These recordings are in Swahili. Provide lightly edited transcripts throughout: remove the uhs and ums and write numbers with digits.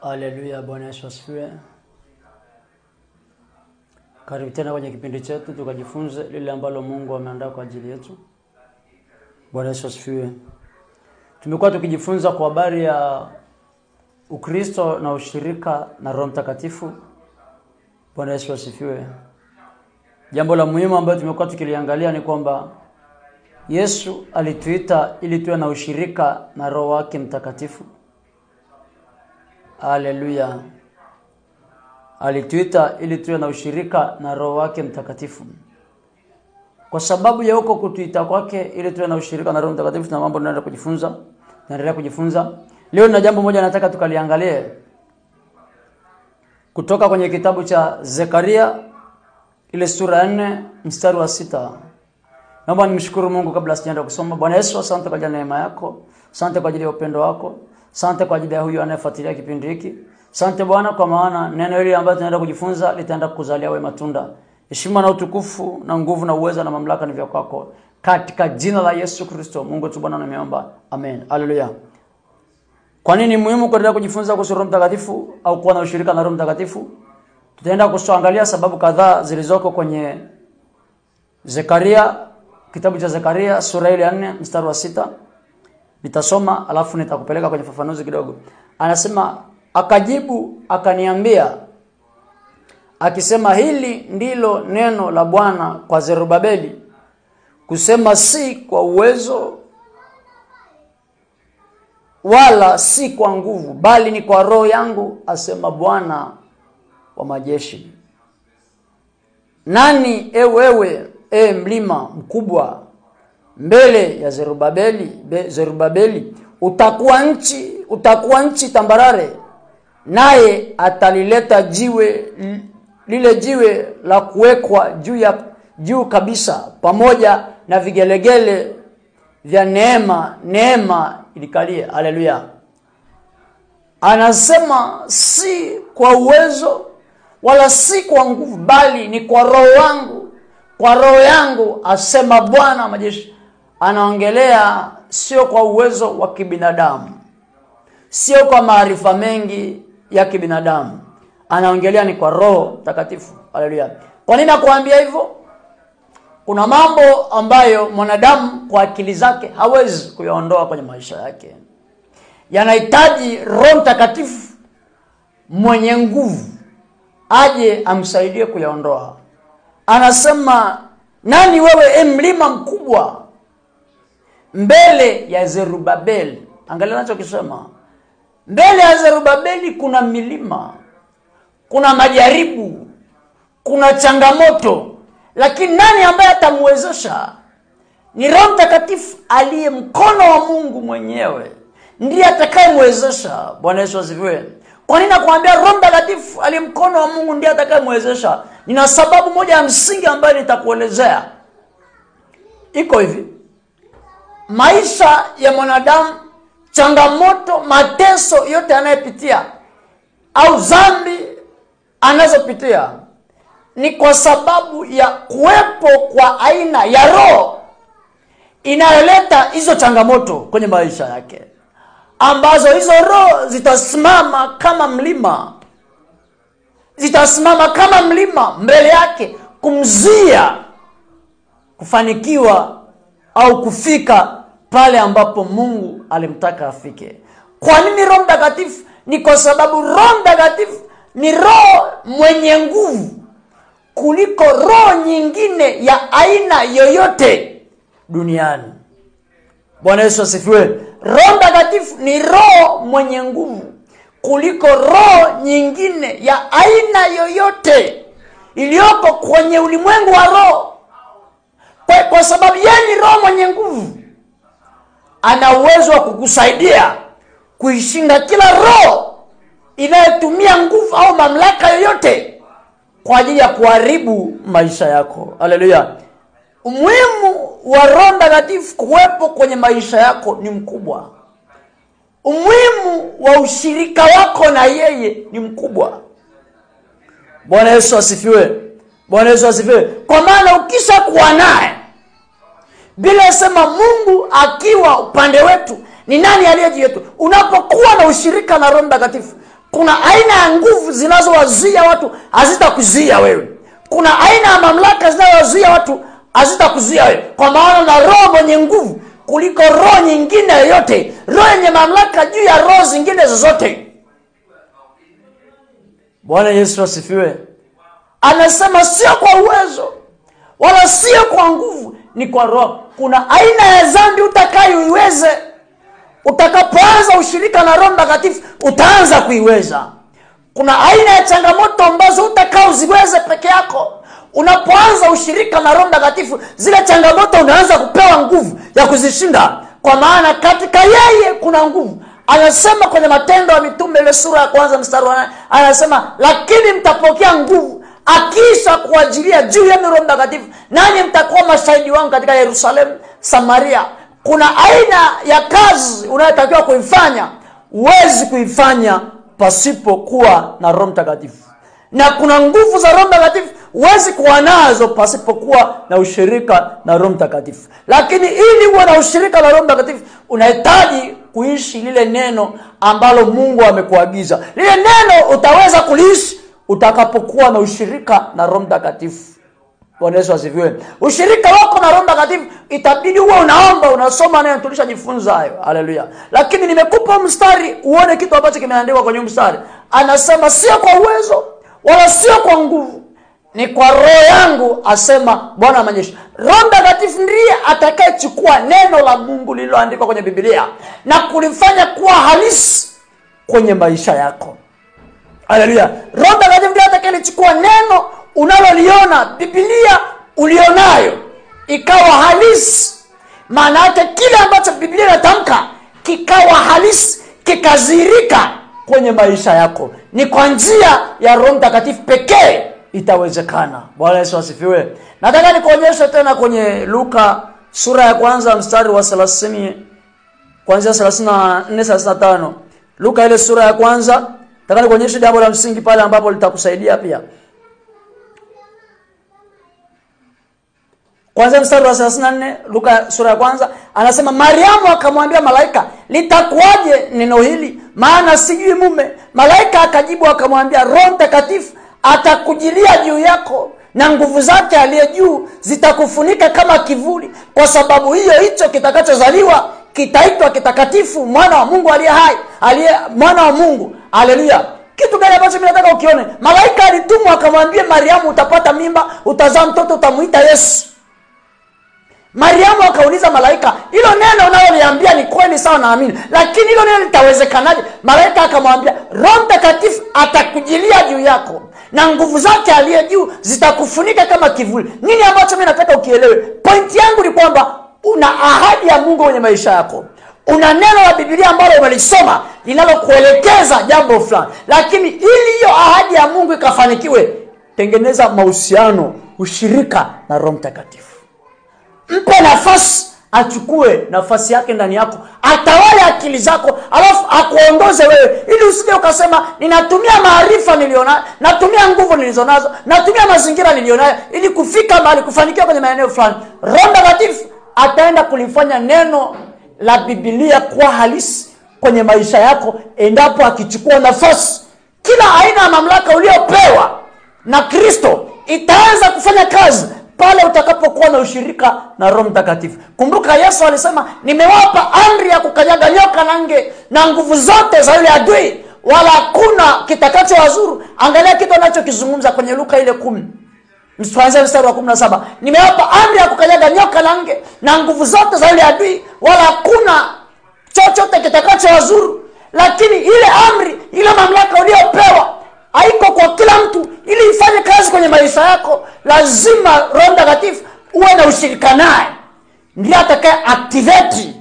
Haleluya, Bwana Yesu asifiwe. Karibu tena kwenye kipindi chetu tukajifunze lile ambalo Mungu ameandaa kwa ajili yetu. Bwana Yesu asifiwe. Tumekuwa tukijifunza kwa habari ya Ukristo na ushirika na Roho Mtakatifu. Bwana Yesu asifiwe. Jambo la muhimu ambalo tumekuwa tukiliangalia ni kwamba Yesu alituita ili tuwe na ushirika na Roho wake Mtakatifu. Haleluya. Alituita ili tuwe na ushirika na Roho wake Mtakatifu. Kwa sababu ya huko kutuita kwake ili tuwe na ushirika na Roho Mtakatifu, na mambo tunaendelea kujifunza. Leo na jambo moja nataka tukaliangalie kutoka kwenye kitabu cha Zekaria ile sura ya 4 mstari wa 6. Naomba nimshukuru Mungu kabla sijaenda kusoma. Bwana Yesu, asante kwa ajili ya neema yako. Asante kwa ajili ya upendo wako. Asante kwa ajili ya huyu anayefuatilia kipindi hiki. Asante Bwana kwa maana neno hili ambalo tunaenda kujifunza litaenda kuzalia wewe matunda. Heshima na utukufu na nguvu na uweza na mamlaka ni vya kwako. Katika jina la Yesu Kristo, Mungu tu Bwana nimeomba. Amen. Haleluya. Kwa nini muhimu kuendelea kujifunza kuhusu Roho Mtakatifu au kuwa na ushirika na Roho Mtakatifu? Tutaenda kuangalia sababu kadhaa zilizoko kwenye Zekaria, kitabu cha Zekaria sura ile ya 4 mstari wa 6. Nitasoma alafu nitakupeleka kwenye fafanuzi kidogo. Anasema, akajibu akaniambia akisema, hili ndilo neno la Bwana kwa Zerubabeli, kusema si kwa uwezo wala si kwa nguvu, bali ni kwa Roho yangu, asema Bwana wa majeshi. Nani wewe mlima mkubwa mbele ya Zerubabeli? Utakuwa nchi tambarare, naye atalileta lile jiwe la kuwekwa juu kabisa, pamoja na vigelegele vya neema ilikalie. Haleluya. Anasema si kwa uwezo wala si kwa nguvu, bali ni kwa Roho wangu, kwa Roho yangu, asema Bwana majeshi. Anaongelea sio kwa uwezo wa kibinadamu, sio kwa maarifa mengi ya kibinadamu. Anaongelea ni kwa Roho Mtakatifu. Haleluya. Kwa nini nakuambia hivyo? Kuna mambo ambayo mwanadamu kwa akili zake hawezi kuyaondoa kwenye maisha yake. Yanahitaji Roho Mtakatifu mwenye nguvu aje amsaidie kuyaondoa. Anasema, nani wewe mlima mkubwa mbele ya Zerubabeli? Angalia anachokisema. Mbele ya Zerubabeli kuna milima, kuna majaribu, kuna changamoto, lakini nani ambaye atamwezesha? Ni Roho Mtakatifu aliye mkono wa Mungu mwenyewe, ndiye atakayemwezesha. Bwana Yesu asifiwe. Kwa nini nakuambia Roho Mtakatifu aliye mkono wa Mungu ndiye atakayemwezesha? Nina sababu moja ya msingi ambayo nitakuelezea. Iko hivi: maisha ya mwanadamu, changamoto, mateso yote anayepitia au dhambi anazopitia ni kwa sababu ya kuwepo kwa aina ya roho inayoleta hizo changamoto kwenye maisha yake, ambazo hizo roho zitasimama kama mlima mbele yake kumzuia kufanikiwa au kufika pale ambapo Mungu alimtaka afike. Kwa nini Roho Mtakatifu? Ni kwa sababu Roho Mtakatifu ni roho mwenye nguvu kuliko roho nyingine ya aina yoyote duniani. Bwana Yesu asifiwe. Roho Mtakatifu ni roho mwenye nguvu kuliko roho nyingine ya aina yoyote iliyoko kwenye ulimwengu wa roho. Kwa sababu yeye ni roho mwenye nguvu, ana uwezo wa kukusaidia kuishinda kila roho inayotumia nguvu au mamlaka yoyote kwa ajili ya kuharibu maisha yako. Haleluya. Umuhimu wa Roho Mtakatifu kuwepo kwenye maisha yako ni mkubwa. Umuhimu wa ushirika wako na yeye ni mkubwa. Bwana Yesu asifiwe. Bwana Yesu asifiwe. Kwa maana ukisha kuwa naye, bila sema Mungu akiwa upande wetu, ni nani aliye juu yetu? Unapokuwa na ushirika na Roho Mtakatifu, Kuna aina ya nguvu zinazowazuia watu hazitakuzuia wewe. Kuna aina ya mamlaka zinazowazuia watu hazitakuzuia wewe. Kwa maana na roho mwenye nguvu kuliko roho nyingine yoyote, roho yenye mamlaka juu ya roho zingine zozote. Bwana Yesu asifiwe. Anasema sio kwa uwezo wala sio kwa nguvu, ni kwa roho. Kuna aina ya dhambi utakayoiweze utakapoanza ushirika na Roho Mtakatifu, utaanza kuiweza. Kuna aina ya changamoto ambazo utakaoziweze peke yako. Unapoanza ushirika na Roho Mtakatifu, zile changamoto unaanza kupewa nguvu ya kuzishinda, kwa maana katika yeye kuna nguvu. Anasema kwenye Matendo ya Mitume ile sura ya 1 mstari wa 8, anasema lakini mtapokea nguvu akisha kuajilia juu yenu Roho Mtakatifu, nanyi mtakuwa mashahidi wangu katika Yerusalemu, Samaria. Kuna aina ya kazi unayotakiwa kuifanya, huwezi kuifanya pasipo kuwa na Roho Mtakatifu. Na kuna nguvu za Roho Mtakatifu huwezi kuwa nazo pasipo kuwa na ushirika na Roho Mtakatifu. Lakini ili uwe na ushirika na Roho Mtakatifu, unahitaji kuishi lile neno ambalo Mungu amekuagiza. Lile neno utaweza kuliishi utakapokuwa na ushirika na Roho Mtakatifu. Bwana Yesu asifiwe. Ushirika wako na Roho Mtakatifu itabidi uwe unaomba, unasoma neno, tulishajifunza hayo. Haleluya. Lakini nimekupa mstari uone kitu ambacho kimeandikwa kwenye mstari. Anasema sio kwa uwezo wala sio kwa nguvu, ni kwa roho yangu, asema Bwana wa majeshi. Roho Mtakatifu ndiye atakayechukua neno la Mungu lililoandikwa kwenye Biblia na kulifanya kuwa halisi kwenye maisha yako. Haleluya. Roho Mtakatifu ndiye atakayechukua neno unaloliona, Biblia ulionayo, ikawa halisi. Maana yake kile ambacho Biblia inatamka kikawa halisi, kikazirika kwenye maisha yako. Ni kwa njia ya Roho Mtakatifu pekee itawezekana. Bwana Yesu asifiwe. Nataka nikuonyeshe tena kwenye Luka sura ya 1 mstari wa 30 kuanzia 34-35. Luka ile sura ya 1, nataka nikuonyeshe jambo la msingi pale ambapo litakusaidia pia. Kwanza mstari wa 34, Luka sura ya 1, anasema Mariamu akamwambia malaika, litakuwaje neno hili, maana sijui mume? Malaika akajibu akamwambia, Roho Mtakatifu atakujilia juu yako na nguvu zake aliye juu zitakufunika kama kivuli. Kwa sababu hiyo hicho kitakachozaliwa kitaitwa kitakatifu, mwana wa Mungu aliye hai, mwana wa Mungu. Haleluya. Kitu gani ambacho mimi nataka ukione? Malaika alitumwa akamwambia Mariamu, utapata mimba, utazaa mtoto, utamuita Yesu. Mariamu akauliza malaika, hilo neno unaloniambia ni kweli sawa, naamini, lakini hilo neno litawezekanaje? Malaika akamwambia, Roho Mtakatifu atakujilia juu yako na nguvu zake aliye juu zitakufunika kama kivuli. Nini ambacho mimi nataka ukielewe? Pointi yangu ni kwamba una ahadi ya Mungu kwenye maisha yako. Una neno la Biblia ambalo umelisoma linalokuelekeza jambo fulani. Lakini ili hiyo ahadi ya Mungu ikafanikiwe, tengeneza mahusiano, ushirika na Roho Mtakatifu. Mpe nafasi, achukue nafasi yake ndani yako, atawale akili zako, alafu akuongoze wewe, ili usije ukasema ninatumia maarifa nilionayo, natumia nguvu nilizonazo, natumia mazingira nilionayo ili kufika mahali, kufanikiwa kwenye maeneo fulani. Roho Mtakatifu ataenda kulifanya neno la Biblia kuwa halisi kwenye maisha yako endapo akichukua nafasi. Kila aina ya mamlaka uliopewa na Kristo itaanza kufanya kazi pale utakapokuwa na ushirika na Roho Mtakatifu. Kumbuka Yesu alisema, nimewapa amri ya kukanyaga nyoka na nge na nguvu zote za yule adui, wala hakuna kitakachowazuru. Angalia kitu anachokizungumza kwenye Luka ile 10 mstari wa 17. Nimewapa amri ya kukanyaga nyoka na nge na nguvu zote za yule adui, wala hakuna chochote kitakachowazuru. Lakini ile amri, ile mamlaka uliyopewa haiko kwa kila mtu. Ili ifanye kazi kwenye maisha yako, lazima Roho Mtakatifu uwe na ushirika naye. Ndiye atakaye activate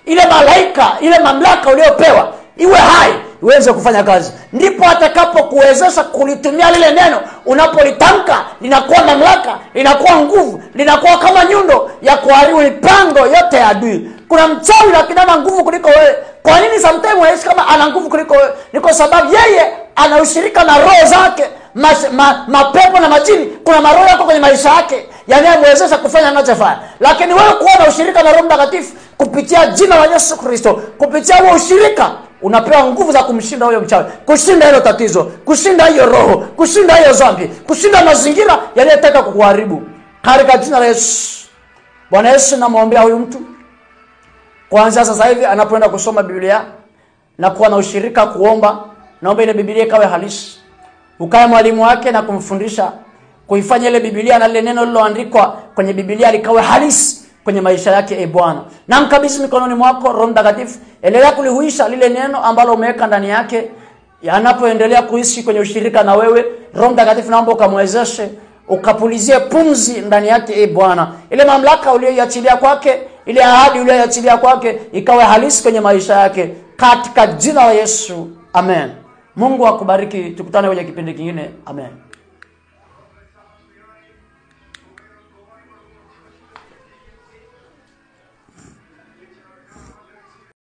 ile malaika, ile mamlaka uliyopewa iwe hai, iweze kufanya kazi. Ndipo atakapokuwezesha kulitumia lile neno. Unapolitamka linakuwa mamlaka, linakuwa nguvu, linakuwa kama nyundo ya kuharibu mipango yote ya adui. Kuna mchawi lakini ana nguvu kuliko wewe. Kwa nini sometimes unaishi kama ana nguvu kuliko wewe? Ni kwa sababu yeye ana ushirika na roho zake, mapepo na majini. Kuna maroho yako kwenye maisha yake yanayomwezesha kufanya anachofanya. Lakini wewe kuwa na ushirika na Roho Mtakatifu kupitia jina la Yesu Kristo, kupitia huo ushirika unapewa nguvu za kumshinda huyo mchawi, kushinda hilo tatizo, kushinda hiyo roho, kushinda hiyo dhambi, kushinda mazingira yaliyotaka kukuharibu katika jina la Yesu. Bwana Yesu, namuombea huyu mtu kuanzia sasa hivi anapoenda kusoma Biblia na kuwa na ushirika kuomba, naomba ile Biblia ikawe halisi. Ukae mwalimu wake na kumfundisha kuifanya ile Biblia na ile neno liloandikwa kwenye Biblia likawe halisi kwenye maisha yake. Bwana, na mkabidhi mikononi mwako Roho Mtakatifu, endelea kulihuisha lile neno ambalo umeweka ndani yake, yanapoendelea kuishi kwenye ushirika na wewe. Roho Mtakatifu, naomba ukamwezeshe, ukapulizie pumzi ndani yake. Bwana, ile mamlaka uliyoiachilia kwake, ile ahadi uliyoiachilia kwake ikawe halisi kwenye maisha yake katika jina la Yesu. Amen. Mungu akubariki. Tukutane kwenye kipindi kingine. Amen.